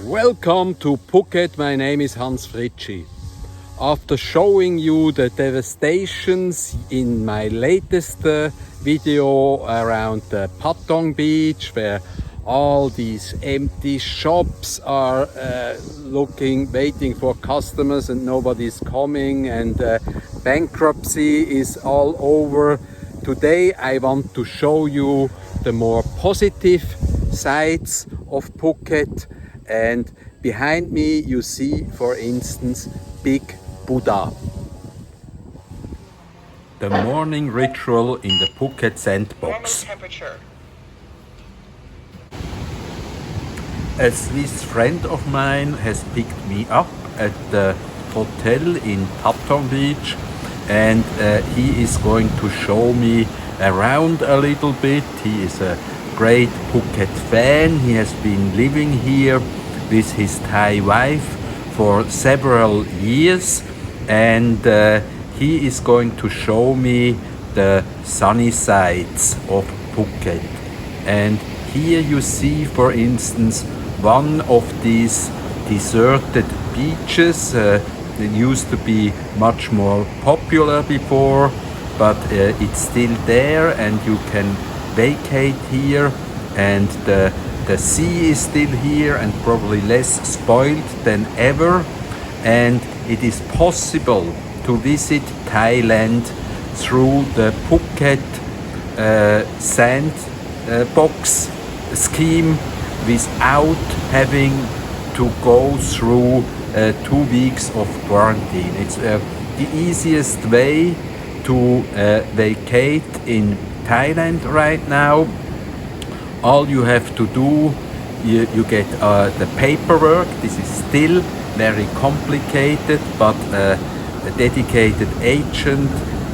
Welcome to Phuket. My name is Hans Fritschi. After showing you the devastations in my latest video around the Patong beach, where all these empty shops are waiting for customers and nobody's coming, and bankruptcy is all over. Today I want to show you the more positive sides of Phuket. And behind me you see, for instance, Big Buddha. The morning ritual in the Phuket sandbox. A Swiss friend of mine has picked me up at the hotel in Patong Beach, and he is going to show me around a little bit. He is a great Phuket fan. He has been living here with his Thai wife for several years, and he is going to show me the sunny sides of Phuket. And here you see, for instance, one of these deserted beaches. It used to be much more popular before, but it's still there and you can vacate here, and the sea is still here and probably less spoiled than ever, and it is possible to visit Thailand through the Phuket sandbox scheme without having to go through 2 weeks of quarantine. It's the easiest way to vacate in Thailand right now. All you have to do, you get the paperwork. This is still very complicated, but a dedicated agent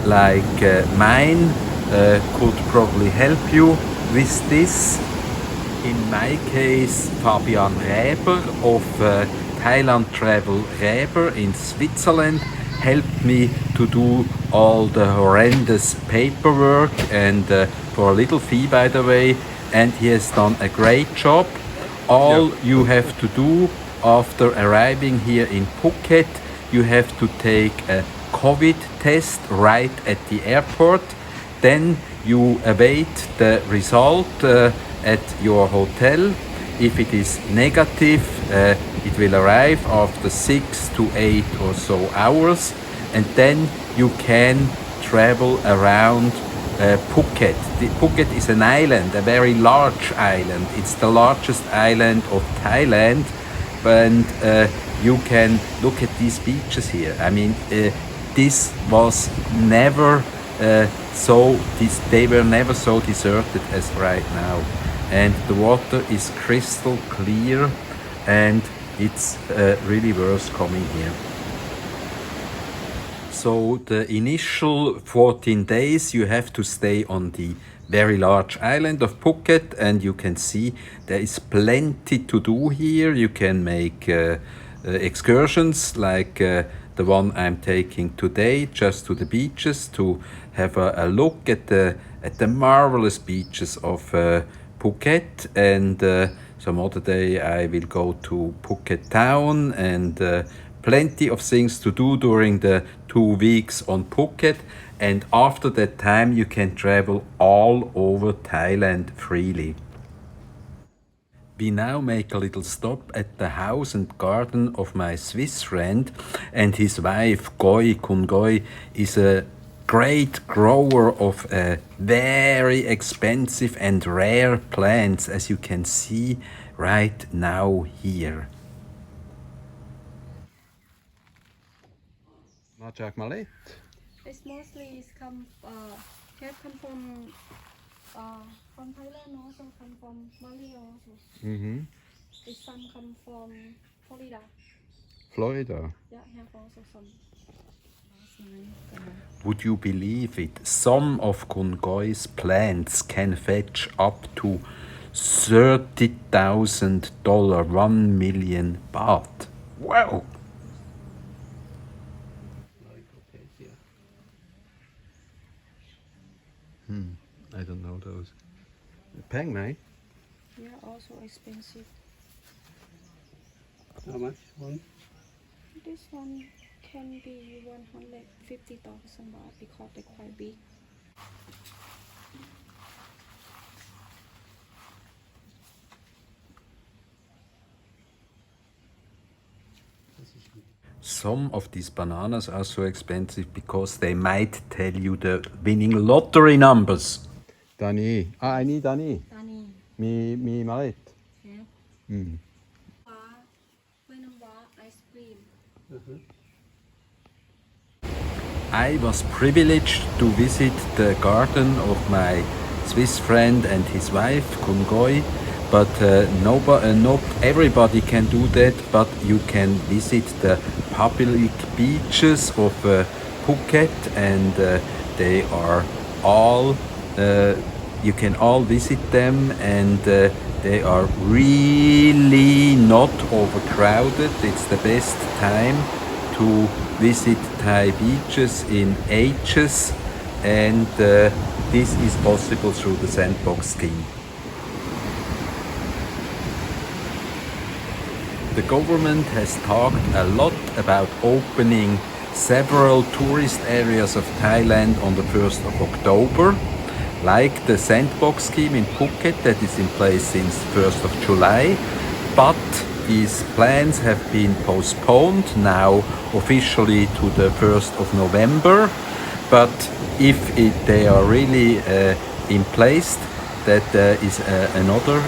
like mine could probably help you with this. In my case, Fabian Räber of Thailand Travel Räber in Switzerland helped me to do all the horrendous paperwork, and for a little fee, by the way, and he has done a great job. All you have to do after arriving here in Phuket, you have to take a COVID test right at the airport. Then you await the result at your hotel. If it is negative, it will arrive after 6 to 8 or so hours, and then you can travel around Phuket. Phuket is an island, a very large island. It's the largest island of Thailand, and you can look at these beaches here. I mean, this was never they were never so deserted as right now, and the water is crystal clear, and it's really worth coming here. So the initial 14 days you have to stay on the very large island of Phuket, and you can see there is plenty to do here. You can make excursions like the one I'm taking today, just to the beaches, to have a look at the marvelous beaches of Phuket, and some other day I will go to Phuket town, and plenty of things to do during the 2 weeks on Phuket, and after that time you can travel all over Thailand freely. We now make a little stop at the house and garden of my Swiss friend, and his wife Kun Goi is a great grower of very expensive and rare plants, as you can see right now here. Majak Malay? It's mostly come from Thailand, also come from Mali also. Some come from Florida. Florida? Yeah, have also some. Would you believe it? Some of Kun Goi's plants can fetch up to $30,000, 1 million baht. Wow! I don't know those. Peng Mai? Yeah, also expensive. How much? One? This one can be 150,000 baht because they're quite big. Some of these bananas are so expensive because they might tell you the winning lottery numbers. Dani. I need Dani. Dani. Me mallet. Yeah. Mm. Ice cream. I was privileged to visit the garden of my Swiss friend and his wife, Kungoy. But not everybody can do that, but you can visit the public beaches of Phuket, and they are all, you can all visit them, and they are really not overcrowded. It's the best time to visit Thai beaches in ages, and this is possible through the sandbox scheme. The government has talked a lot about opening several tourist areas of Thailand on the 1st of October, like the sandbox scheme in Phuket that is in place since 1st of July, but these plans have been postponed now officially to the 1st of November. But if they are really in place, that is another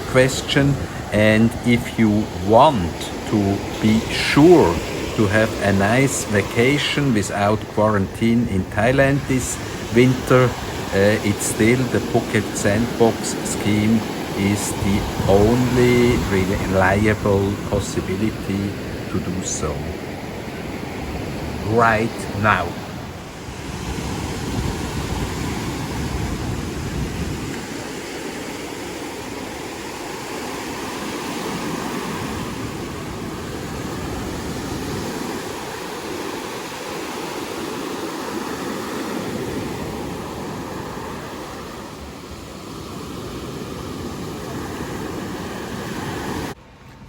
question. And if you want to be sure to have a nice vacation without quarantine in Thailand this winter, it's still the Phuket Sandbox scheme is the only reliable possibility to do so right now.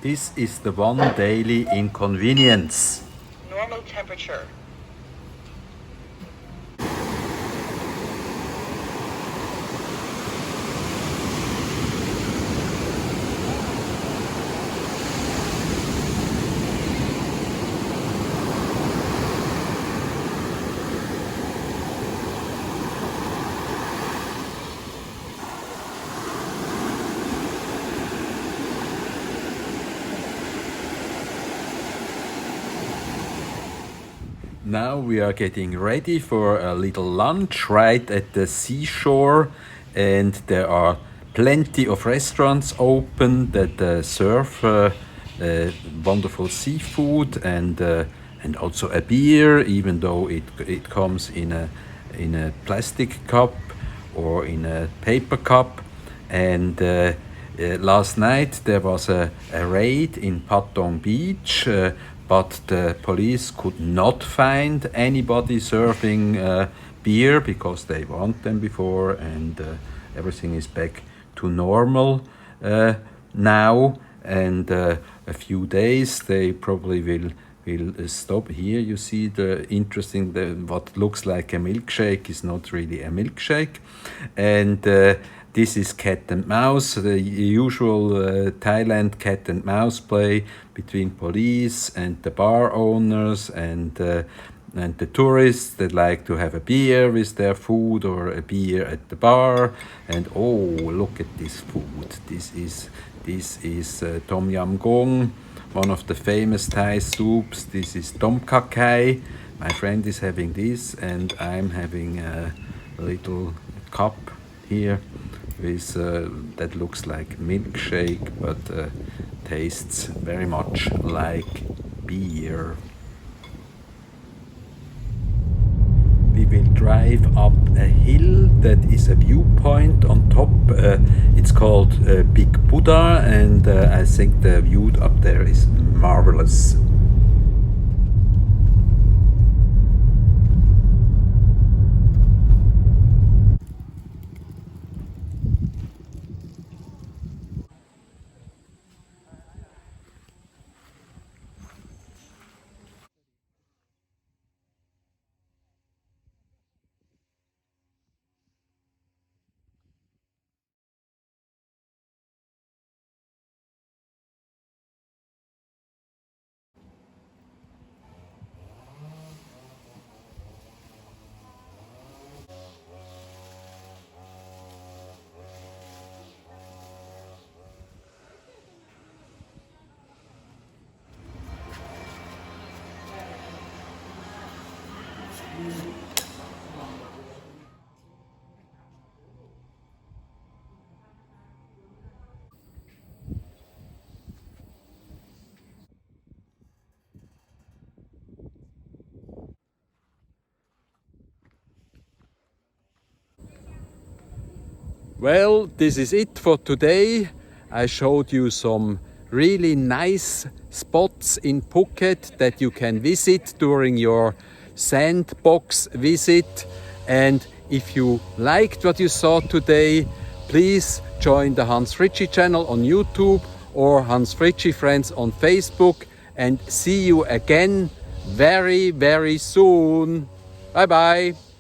This is the one daily inconvenience. Normal temperature. Now we are getting ready for a little lunch right at the seashore, and there are plenty of restaurants open that serve wonderful seafood and also a beer, even though it comes in a plastic cup or in a paper cup. And last night there was a raid in Patong Beach, but the police could not find anybody serving beer because they want them before, and everything is back to normal now. And a few days they probably will stop. Here you see the interesting, what looks like a milkshake is not really a milkshake. And this is cat and mouse, the usual Thailand cat and mouse play between police and the bar owners and the tourists that like to have a beer with their food or a beer at the bar. And oh, look at this food. This is Tom Yam Gong, one of the famous Thai soups. This is Tom Kha Kai. My friend is having this, and I'm having a little cup here with that looks like milkshake, but tastes very much like beer. We will drive up a hill that is a viewpoint on top. It's called Big Buddha, and I think the view up there is marvelous. Well, this is it for today. I showed you some really nice spots in Phuket that you can visit during your sandbox visit. And if you liked what you saw today, please join the Hans Fritschi channel on YouTube or Hans Fritschi Friends on Facebook, and see you again very, very soon. Bye bye.